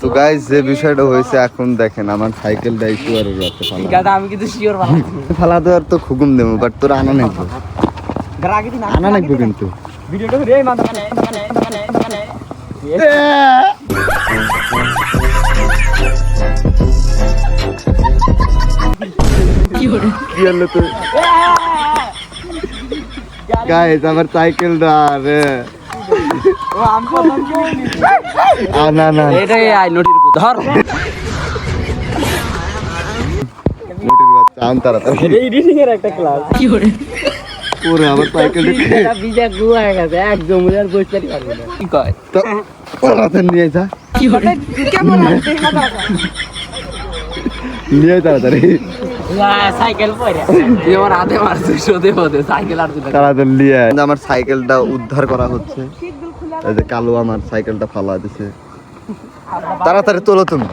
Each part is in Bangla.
তো গাইস যে বিষয়টা হয়েছে এখন দেখেন আমার সাইকেলটা একটু আর রাখতে ফালা আমি কিন্তু শিওর ফালা দেওয়ার তো খুকুম দেবো বাট তোর আনা নেই আনা নেই কিন্তু ভিডিওটা রে মানে কি হলো তো গাইস আমার সাইকেলটা রে ও আম প্রথম না না এটাই আই নটির উপর ধর নটির বাচ্চা আম তাড়াতাড়ি এডিটিং এর একটা ক্লাস কি করে ওরে আমার সাইকেলটা বিজা গুয়া হয়ে গেছে এক জমুদার বসতে পারবে না কি কয় তো ওরাতে নিয়ে যা কি করে কেমন আছে নিয়ে তাড়াতাড়ি সাইকেল পরে তুই আমার হাতে মারছিস ওদের মধ্যে সাইকেল আর তাড়াতাড়ি নিয়ে আমার সাইকেলটা উদ্ধার করা হচ্ছে এই যে কালো আমার সাইকেলটা ফালা দিছে তাড়াতাড়ি তোলো তুমি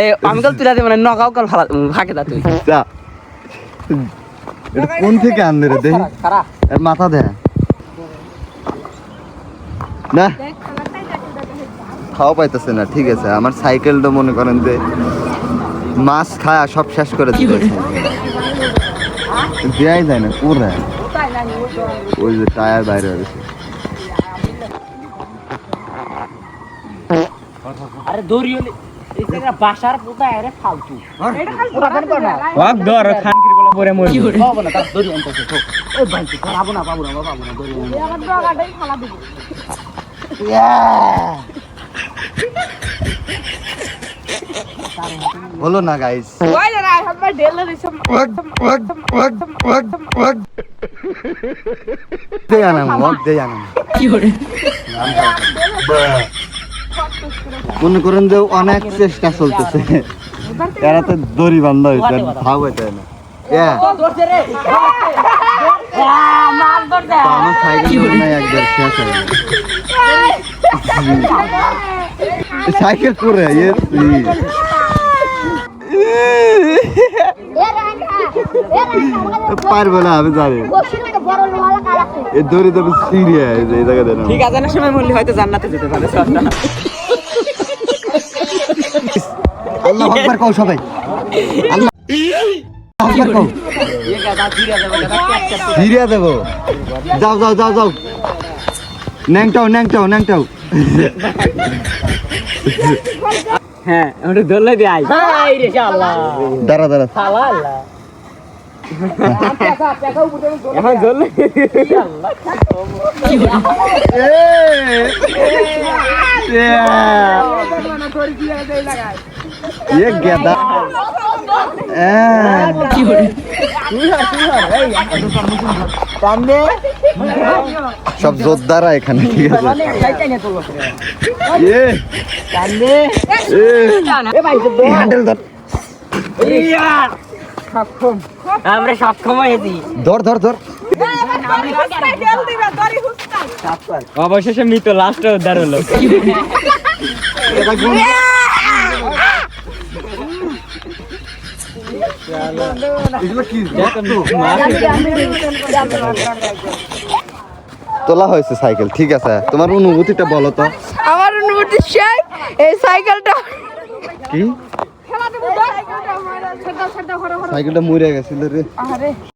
এই আমি কাল তুই মানে নকাও কাল ফাঁকে দা তুই যা এটা কোন থেকে আনলে রে দেখি এর মাথা দে না খাওয়া পাইতেছে না ঠিক আছে আমার সাইকেলটা মনে করেন যে মাছ খায়া সব শেষ করে দিবে দেয়াই যায় না পুরা ওই যে টায়ার বাইরে হয়েছে আরে দড়িওলে এই জায়গা বাসার পোতা আরে ফালতু এটা খালি পোতা না ওয়াক ধর খানকির বলা পরে মরি বাবা না তার দড়ি আনতেছে তো ওই ভাই তুই পাবো না দড়ি আনতে আমার ডগাটাই ফালা দিব হলো না গাইস ওই না আমার ডেলা দিছে দে আনাম দে আনাম কি করে মনে করেন যে অনেক চেষ্টা চলতেছে এরা তো দড়ি বান্ধা হয়েছে ভাব হইতে না দৌড়ছে রে মার দৌড়ছে আমার সাইকেল নাই একবার শেষ হয়ে গেল সাইকেল করে পারবো না আমি জানি এ দড়ি তো সিরিয়াস এই জায়গা দেন ঠিক আছে না সময় মূল্য হয়তো জান্নাতে যেতে পারে সবটা আল্লাহু আকবার কও সবাই আল্লাহ আকবার কও ये गादा फिरिया देबो गादा ক্যাচ সিরিয়া দেব যাও ন্যাংটাও হ্যাঁ ওটা দৌড়লে দি আই হাই রে শালা দাঁড়া শালা আল্লাহ এখন দৌড়লে আল্লাহ ये गेदा কি করে সামনে সব যোদ্ধারা এখানে ঠিক আছে এ সামনে এ ভাই তো হ্যান্ডেল ধর আমরা সক্ষম হয়েছি ধর অবশেষে মৃত লাস্ট উদ্ধার হলো তোলা হয়েছে সাইকেল ঠিক আছে তোমার অনুভূতিটা বলো তো আমার অনুভূতি সেই এই সাইকেলটা কি সাইকেলটা মরে গেছিল রে আরে